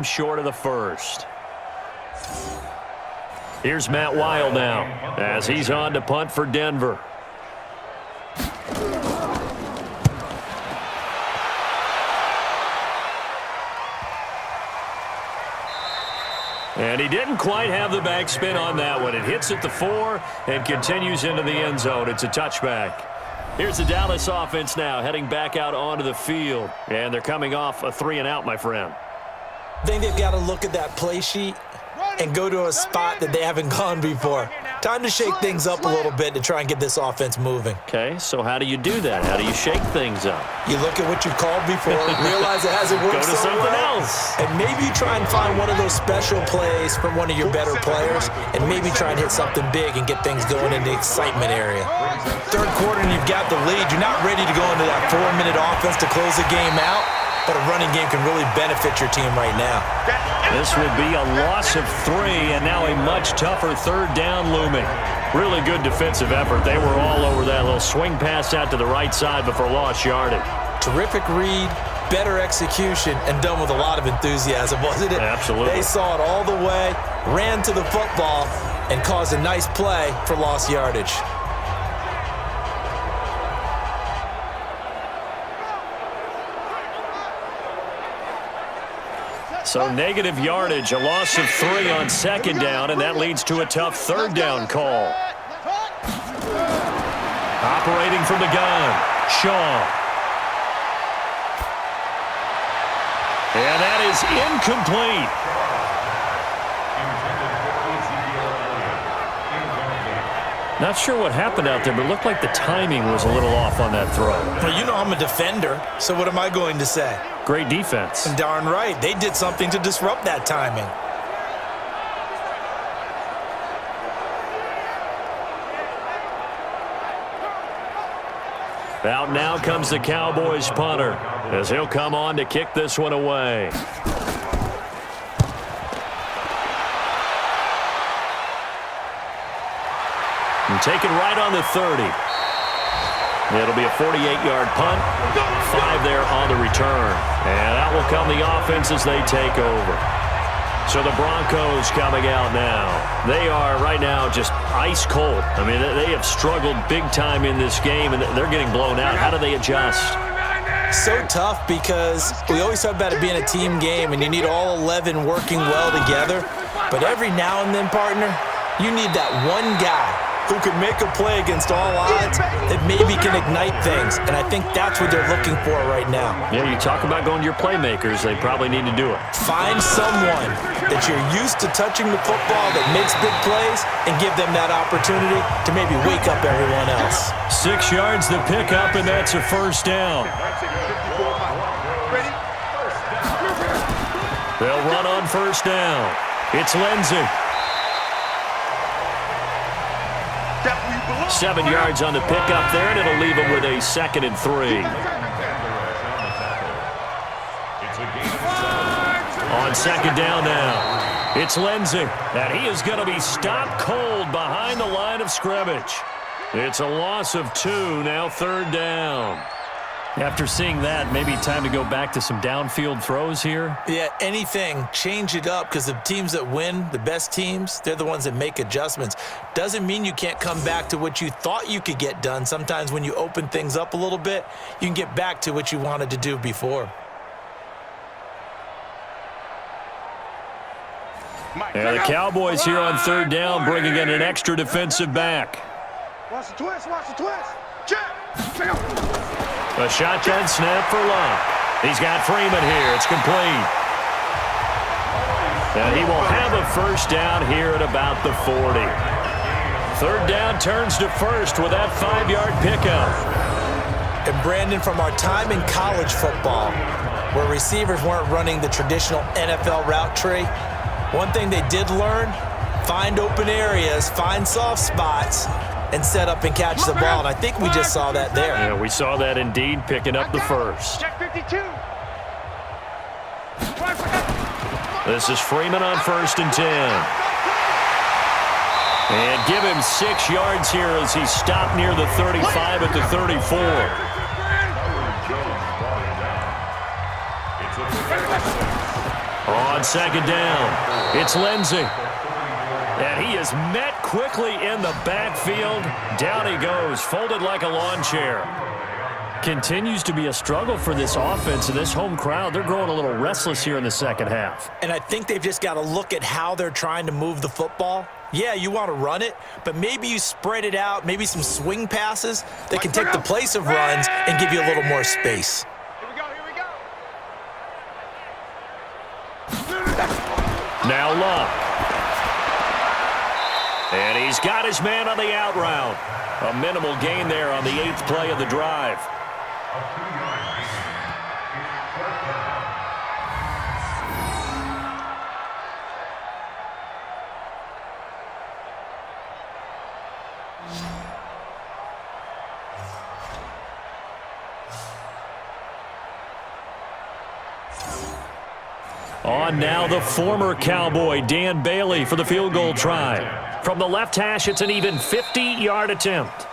Short of the first. Here's Matt Weil now as he's on to punt for Denver. And he didn't quite have the backspin on that one. It hits at the 4 and continues into the end zone. It's a touchback. Here's the Dallas offense now heading back out onto the field. And they're coming off a 3-and-out, my friend. I think they've got to look at that play sheet and go to a spot that they haven't gone before. Time to shake things up a little bit to try and get this offense moving. Okay, so how do you do that? How do you shake things up? You look at what you've called before, realize it hasn't worked Go to so something well, else. and maybe try and find one of those special plays from one of your better players, and maybe try and hit something big and get things going in the excitement area. Third quarter and you've got the lead. You're not ready to go into that 4-minute offense to close the game out, but a running game can really benefit your team right now. This would be a loss of 3, and now a much tougher third down looming. Really good defensive effort. They were all over that little swing pass out to the right side before lost yardage. Terrific read, better execution, and done with a lot of enthusiasm, wasn't it? Absolutely. They saw it all the way, ran to the football, and caused a nice play for lost yardage. So negative yardage, a loss of 3 on second down, and that leads to a tough third down call. Operating from the gun, Shaw. And that is incomplete. Not sure what happened out there, but it looked like the timing was a little off on that throw. Well, you know I'm a defender, so what am I going to say? Great defense. Darn right. They did something to disrupt that timing. Out now comes the Cowboys punter as he'll come on to kick this one away. And taken right on the 30. It'll be a 48-yard punt. 5 there on the return. And out will come the offense as they take over. So the Broncos coming out now. They are right now just ice cold. I mean, they have struggled big time in this game, and they're getting blown out. How do they adjust? So tough because we always talk about it being a team game, and you need all 11 working well together. But every now and then, partner, you need that one guy who can make a play against all odds that maybe can ignite things. And I think that's what they're looking for right now. Yeah, you talk about going to your playmakers. They probably need to do it. Find someone that you're used to touching the football that makes big plays and give them that opportunity to maybe wake up everyone else. 6 yards to pick up, and that's a first down. They'll run on first down. It's Lindsey. 7 yards on the pickup there, and it'll leave him with a 2nd and 3. On second down now, it's Lindsey, and he is going to be stopped cold behind the line of scrimmage. It's a loss of 2, now third down. After seeing that, maybe time to go back to some downfield throws here. Yeah, anything. Change it up because the teams that win, the best teams, they're the ones that make adjustments. Doesn't mean you can't come back to what you thought you could get done. Sometimes when you open things up a little bit, you can get back to what you wanted to do before. Yeah, the Cowboys here on third down bringing in an extra defensive back. Watch the twist, watch the twist. Check. A shotgun snap for Love. He's got Freeman here. It's complete. And he will have a first down here at about the 40. Third down turns to first with that 5-yard pickup. And Brandon, from our time in college football, where receivers weren't running the traditional NFL route tree, one thing they did learn, find open areas, find soft spots, and set up and catch the ball. And I think we just saw that there. Yeah, we saw that indeed, picking up the first. Check 52. This is Freeman on 1st and 10. And give him 6 yards here as he's stopped near the 35 at the 34. On On second down, it's Lindsey. And he is met quickly in the backfield. Down he goes, folded like a lawn chair. Continues to be a struggle for this offense and this home crowd. They're growing a little restless here in the second half. And I think they've just got to look at how they're trying to move the football. Yeah, you want to run it, but maybe you spread it out, maybe some swing passes that can take the place of runs and give you a little more space. Here we go, here we go. Now Luck. And he's got his man on the out route. A minimal gain there on the 8th play of the drive. On now the former Cowboy, Dan Bailey, for the field goal try. From the left hash, it's an even 50-yard attempt.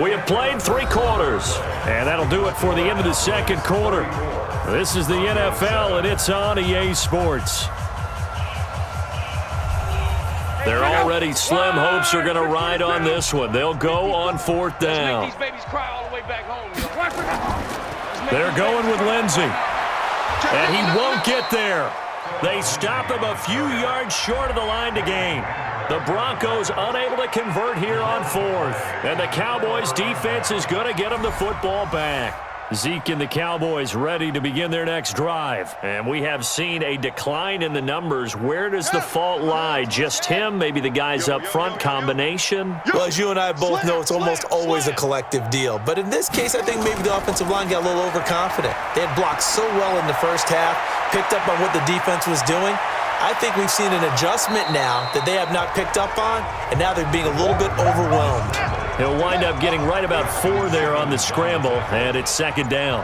We have played 3 quarters, and that'll do it for the end of the second quarter. This is the NFL, and it's on EA Sports. Their already slim hopes are going to ride on this one. They'll go on 4th down. They're going with Lindsey. And he won't get there. They stop him a few yards short of the line to gain. The Broncos unable to convert here on 4th. And the Cowboys defense is going to get them the football back. Zeke and the Cowboys ready to begin their next drive. And we have seen a decline in the numbers. Where does the fault lie? Just him? Maybe the guys up front? Combination? Well, as you and I both know, it's almost always a collective deal. But in this case, I think maybe the offensive line got a little overconfident. They had blocked so well in the first half, picked up on what the defense was doing. I think we've seen an adjustment now that they have not picked up on, and now they're being a little bit overwhelmed. He'll wind up getting right about 4 there on the scramble, and it's second down.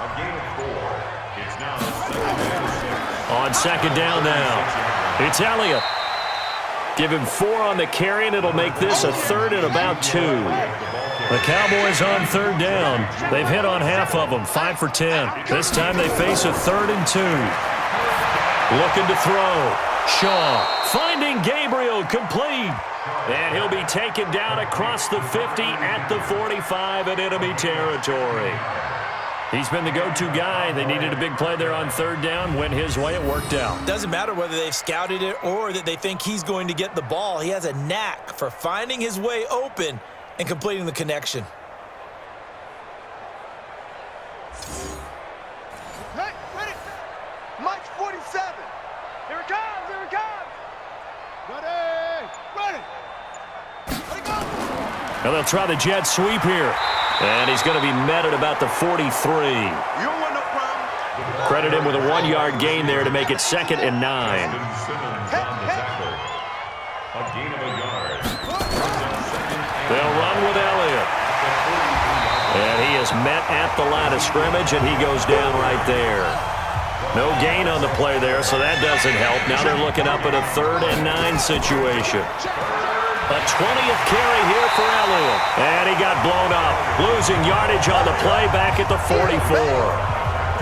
On second down now, it's Elliott. Give him 4 on the carry, and it'll make this a 3rd and about 2. The Cowboys on 3rd down. They've hit on half of them, 5 for 10. This time they face a 3rd and 2. Looking to throw. Shaw finding Gabriel, complete. And he'll be taken down across the 50 at the 45 in enemy territory. He's been the go-to guy. They needed a big play there on 3rd down. Went his way. It worked out. Doesn't matter whether they've scouted it or that they think he's going to get the ball. He has a knack for finding his way open and completing the connection. Hey, ready? Mike 47. Here it comes, here it comes. Ready, ready. Ready, go. Now they'll try the jet sweep here. And he's going to be met at about the 43. You don't want no problem. Credit him with a 1-yard gain there to make it 2nd and 9. They'll run with Elliott. And he is met at the line of scrimmage, and he goes down right there. No gain on the play there, so that doesn't help. Now they're looking up at a 3rd and 9 situation. A 20th carry here for Elliott. And he got blown up. Losing yardage on the play back at the 44.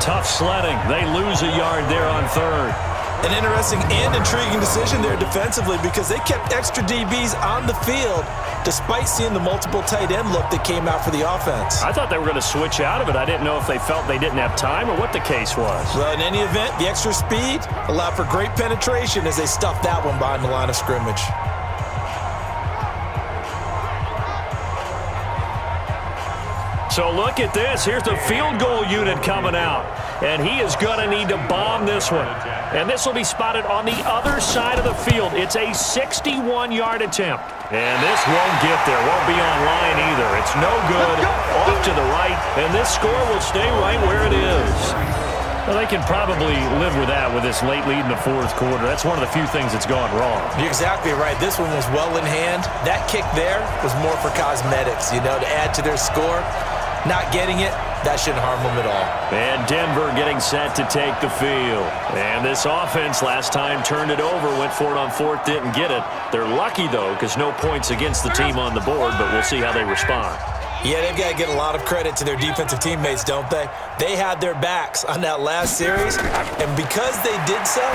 Tough sledding. They lose a yard there on 3rd. An interesting and intriguing decision there defensively because they kept extra DBs on the field despite seeing the multiple tight end look that came out for the offense. I thought they were going to switch out of it. I didn't know if they felt they didn't have time or what the case was. Well, in any event, the extra speed allowed for great penetration as they stuffed that one behind the line of scrimmage. So look at this. Here's the field goal unit coming out. And he is going to need to bomb this one. And this will be spotted on the other side of the field. It's a 61-yard attempt. And this won't get there. Won't be on line either. It's no good. Off to the right. And this score will stay right where it is. Well, they can probably live with that with this late lead in the 4th quarter. That's one of the few things that's gone wrong. You're exactly right. This one was well in hand. That kick there was more for cosmetics, to add to their score. Not getting it, that shouldn't harm them at all. And Denver getting set to take the field. And this offense last time turned it over, went for it on 4th, didn't get it. They're lucky, though, because no points against the team on the board, but we'll see how they respond. Yeah, they've got to get a lot of credit to their defensive teammates, don't they? They had their backs on that last series, and because they did so,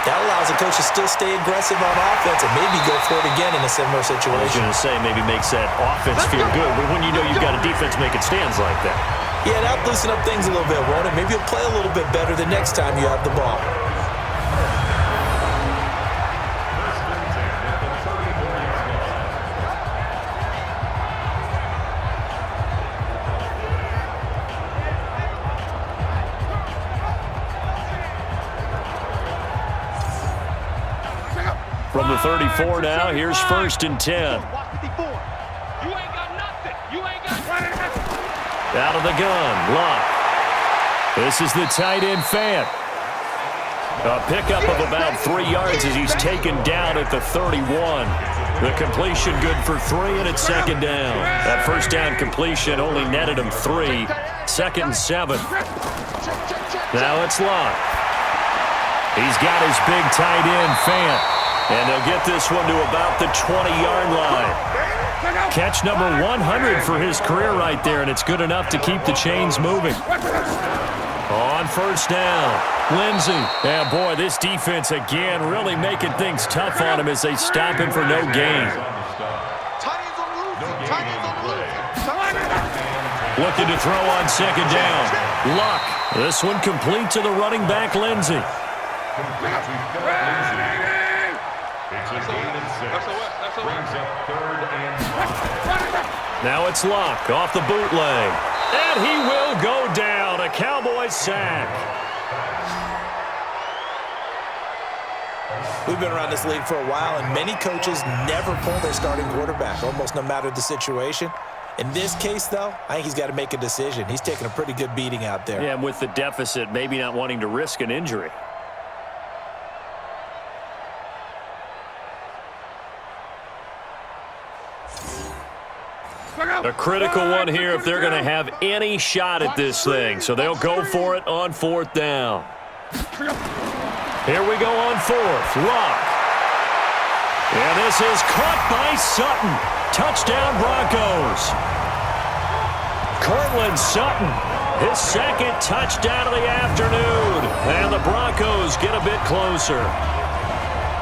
that allows the coach to still stay aggressive on offense and maybe go for it again in a similar situation. I was going to say maybe makes that offense feel good, but when you know you've got a defense making stands like that. Yeah, that'll loosen up things a little bit, won't it? Maybe you'll play a little bit better the next time you have the ball. From the 34 now, here's 1st and 10. You ain't got nothing. You ain't got nothing. Out of the gun, Luck. This is the tight end Fant. A pickup of about 3 yards as he's taken down at the 31. The completion good for 3, and it's 2nd down. That first down completion only netted him 3. 2nd and 7. Now it's Luck. He's got his big tight end Fant. And they'll get this one to about the 20-yard line. Catch number 100 for his career right there, and it's good enough to keep the chains moving. On 1st down, Lindsey. Yeah, boy, this defense again really making things tough on him as they stop him for no gain. Looking to throw on 2nd down. Luck. This one complete to the running back, Lindsey. Now it's Luck off the bootleg. And he will go down. A Cowboys sack. We've been around this league for a while, and many coaches never pull their starting quarterback, almost no matter the situation. In this case, though, I think he's got to make a decision. He's taking a pretty good beating out there. Yeah, and with the deficit, maybe not wanting to risk an injury. A critical one here if they're going to have any shot at this thing. So they'll go for it on 4th down. Here we go on 4th. Luck. And this is caught by Sutton. Touchdown Broncos. Cortland Sutton, his 2nd touchdown of the afternoon. And the Broncos get a bit closer.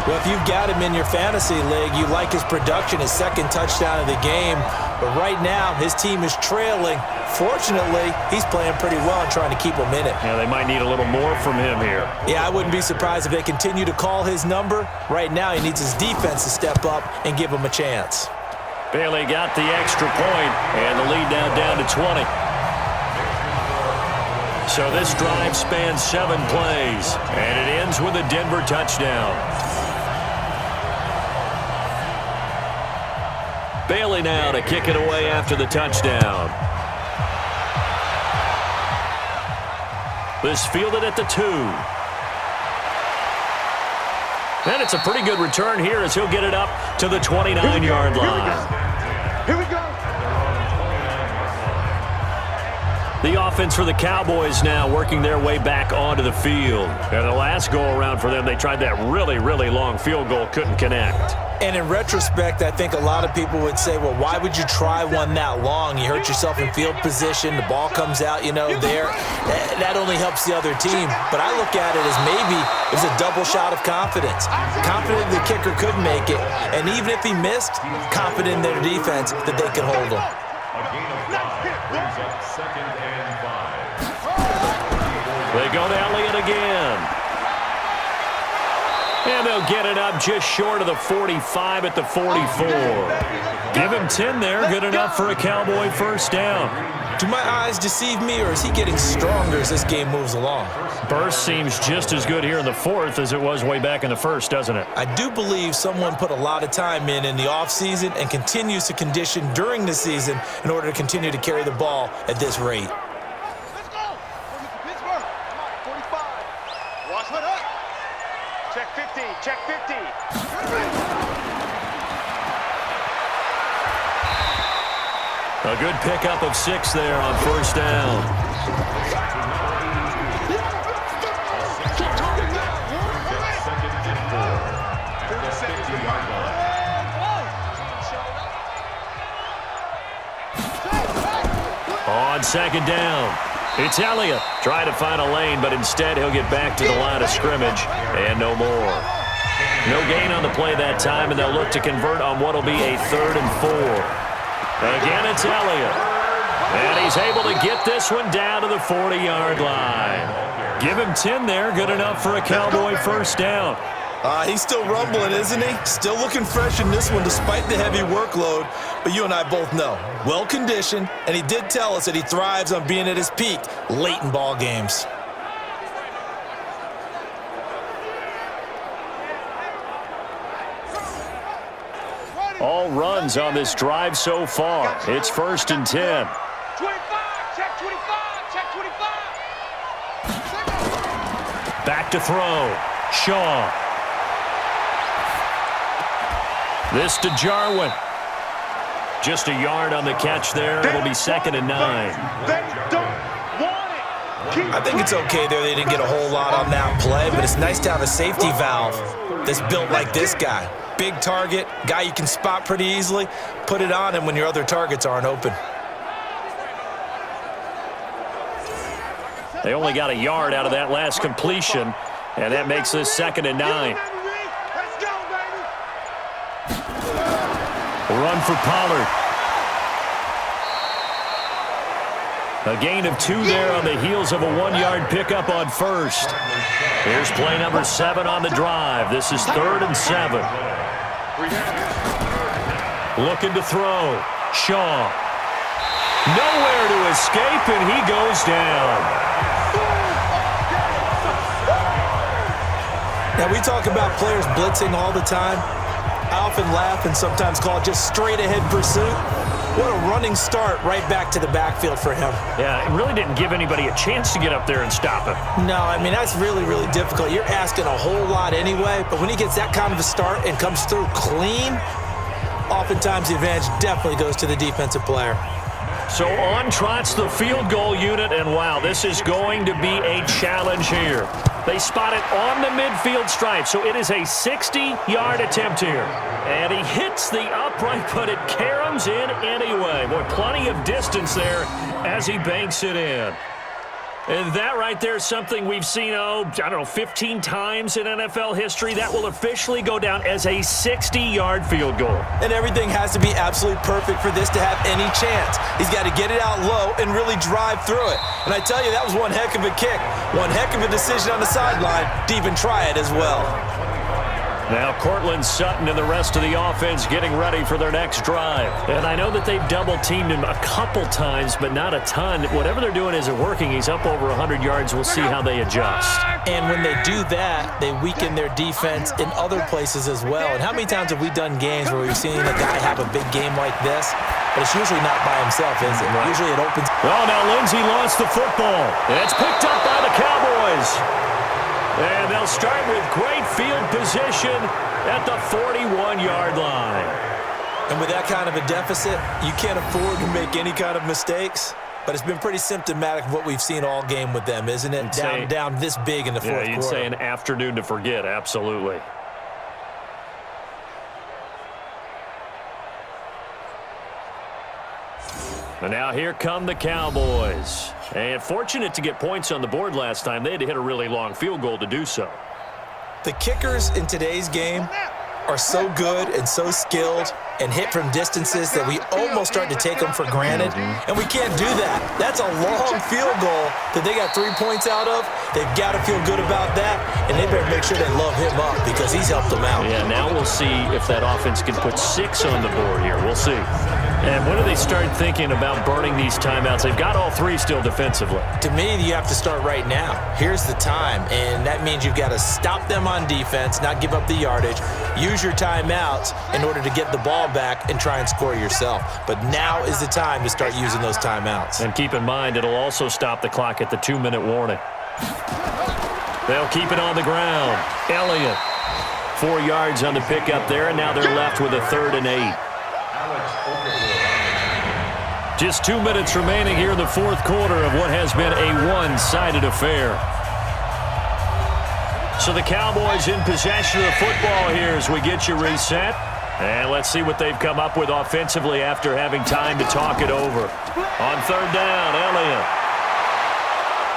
Well, if you've got him in your fantasy league, you like his production, his 2nd touchdown of the game. But right now, his team is trailing. Fortunately, he's playing pretty well and trying to keep them in it. Yeah, they might need a little more from him here. Yeah, I wouldn't be surprised if they continue to call his number. Right now, he needs his defense to step up and give him a chance. Bailey got the extra point, and the lead now down to 20. So this drive spans 7 plays, and it ends with a Denver touchdown. Bailey now to kick it away after the touchdown. This fielded at the 2. And it's a pretty good return here as he'll get it up to the 29-yard line. Here we go. The offense for the Cowboys now working their way back onto the field. And the last go-around for them, they tried that really, really long field goal, couldn't connect. And in retrospect, I think a lot of people would say, well, why would you try one that long? You hurt yourself in field position. The ball comes out, there. That only helps the other team. But I look at it as maybe it was a double shot of confidence. Confident the kicker could make it. And even if he missed, confident in their defense that they could hold him. They go to Elliott again. And they'll get it up just short of the 45 at the 44. Give him 10 there. Good enough for a Cowboy first down. Do my eyes deceive me, or is he getting stronger as this game moves along? Burst seems just as good here in the 4th as it was way back in the 1st, doesn't it? I do believe someone put a lot of time in the offseason and continues to condition during the season in order to continue to carry the ball at this rate. Let's go. Pittsburgh. Come on, 45. Watch it up. Check 50. Check 50. A good pickup of 6 there on first down. On second down, it's Elliott trying to find a lane, but instead he'll get back to the line of scrimmage and no more. No gain on the play that time, and they'll look to convert on what will be a 3rd and 4. Again, it's Elliott. And he's able to get this one down to the 40-yard line. Give him 10 there, good enough for a Cowboy first down. He's still rumbling, isn't he? Still looking fresh in this one despite the heavy workload. But you and I both know, well-conditioned, and he did tell us that he thrives on being at his peak late in ball games. All runs on this drive so far. It's 1st and 10. 25, check 25, check 25. Back to throw. Shaw. This to Jarwin. Just a yard on the catch there. It'll be 2nd and 9. They don't want it. I think it's okay there. They didn't get a whole lot on that play, but it's nice to have a safety valve that's built like this guy. Big target, guy you can spot pretty easily. Put it on him when your other targets aren't open. They only got a yard out of that last completion, and that makes this 2nd and 9. Let's go, baby. Run for Pollard. A gain of 2 there on the heels of a 1-yard pickup on first. Here's play number 7 on the drive. This is 3rd and 7. Looking to throw. Shaw. Nowhere to escape, and he goes down. Now, we talk about players blitzing all the time. I often laugh and sometimes call it just straight-ahead pursuit. What a running start right back to the backfield for him. Yeah, it really didn't give anybody a chance to get up there and stop him. No, I mean, that's really, really difficult. You're asking a whole lot anyway, but when he gets that kind of a start and comes through clean, oftentimes the advantage definitely goes to the defensive player. So on trots the field goal unit, and wow, this is going to be a challenge here. They spot it on the midfield stripe, so it is a 60-yard attempt here. And he hits the upright, but it caroms in anyway. Boy, plenty of distance there as he banks it in. And that right there is something we've seen, 15 times in NFL history. That will officially go down as a 60-yard field goal. And everything has to be absolutely perfect for this to have any chance. He's got to get it out low and really drive through it. And I tell you, that was one heck of a kick. One heck of a decision on the sideline to even try it as well. Now Cortland Sutton and the rest of the offense getting ready for their next drive. And I know that they've double-teamed him a couple times, but not a ton. Whatever they're doing isn't working. He's up over 100 yards. We'll see how they adjust. And when they do that, they weaken their defense in other places as well. And how many times have we done games where we've seen a guy have a big game like this? But it's usually not by himself, is it? Right. Usually it opens. Oh, now Lindsey lost the football. And it's picked up by the Cowboys. And they'll start with great field position at the 41-yard line. And with that kind of a deficit, you can't afford to make any kind of mistakes. But it's been pretty symptomatic of what we've seen all game with them, isn't it? Down this big in the fourth quarter. Yeah, you'd say an afternoon to forget, absolutely. And now here come the Cowboys. And fortunate to get points on the board last time. They had to hit a really long field goal to do so. The kickers in today's game are so good and so skilled and hit from distances that we almost start to take them for granted. And we can't do that. That's a long field goal that they got 3 points out of. They've got to feel good about that, and they better make sure they love him up because he's helped them out. Yeah, now we'll see if that offense can put 6 on the board here. We'll see. And when do they start thinking about burning these timeouts? They've got all 3 still defensively. To me, you have to start right now. Here's the time, and that means you've got to stop them on defense, not give up the yardage, use your timeouts in order to get the ball back and try and score yourself. But now is the time to start using those timeouts. And keep in mind, it'll also stop the clock at the 2-minute warning. They'll keep it on the ground. Elliott, 4 yards on the pickup there, and now they're left with a 3rd and 8. Just 2 minutes remaining here in the fourth quarter of what has been a one-sided affair. So the Cowboys in possession of the football here as we get you reset. And let's see what they've come up with offensively after having time to talk it over. On third down, Elliott.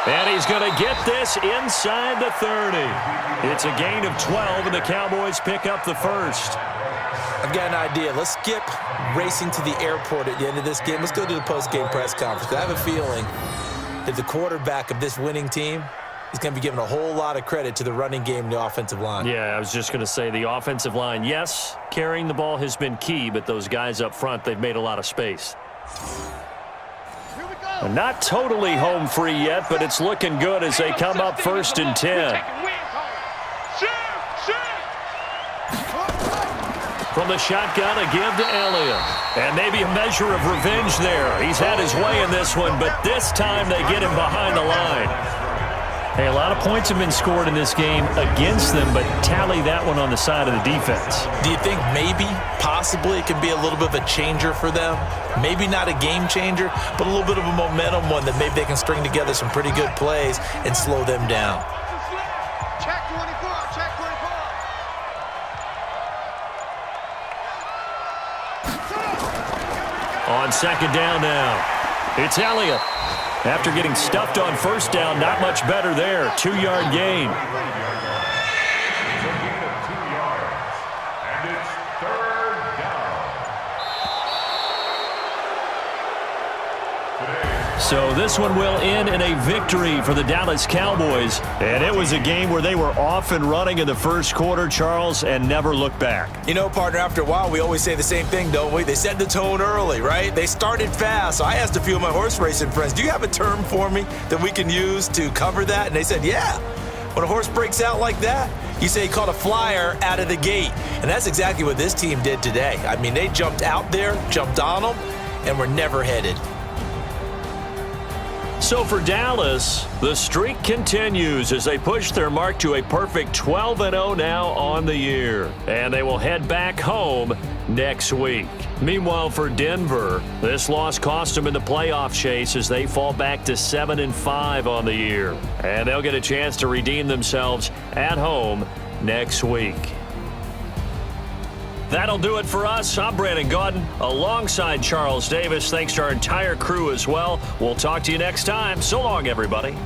And he's going to get this inside the 30. It's a gain of 12, and the Cowboys pick up the first. I've got an idea. Let's skip racing to the airport at the end of this game. Let's go to the post-game press conference. I have a feeling that the quarterback of this winning team is going to be given a whole lot of credit to the running game and the offensive line. Yeah, I was just going to say the offensive line, yes, carrying the ball has been key, but those guys up front, they've made a lot of space. Not totally home free yet, but it's looking good as they come up 1st and 10. From the shotgun, a give to Elliott. And maybe a measure of revenge there. He's had his way in this one, but this time they get him behind the line. Hey, a lot of points have been scored in this game against them, but tally that one on the side of the defense. Do you think maybe, possibly, it could be a little bit of a changer for them? Maybe not a game changer, but a little bit of a momentum one that maybe they can string together some pretty good plays and slow them down. Check 24, check 24. On second down now, it's Elliott. After getting stuffed on first down, not much better there. 2-yard gain. So this one will end in a victory for the Dallas Cowboys. And it was a game where they were off and running in the first quarter, Charles, and never looked back. You know, partner, after a while, we always say the same thing, don't we? They set the tone early, right? They started fast. So I asked a few of my horse racing friends, do you have a term for me that we can use to cover that? And they said, yeah. When a horse breaks out like that, you say he caught a flyer out of the gate. And that's exactly what this team did today. I mean, they jumped out there, jumped on them, and were never headed. So for Dallas, the streak continues as they push their mark to a perfect 12-0 now on the year. And they will head back home next week. Meanwhile, for Denver, this loss cost them in the playoff chase as they fall back to 7-5 on the year. And they'll get a chance to redeem themselves at home next week. That'll do it for us. I'm Brandon Gaudin alongside Charles Davis. Thanks to our entire crew as well. We'll talk to you next time. So long, everybody.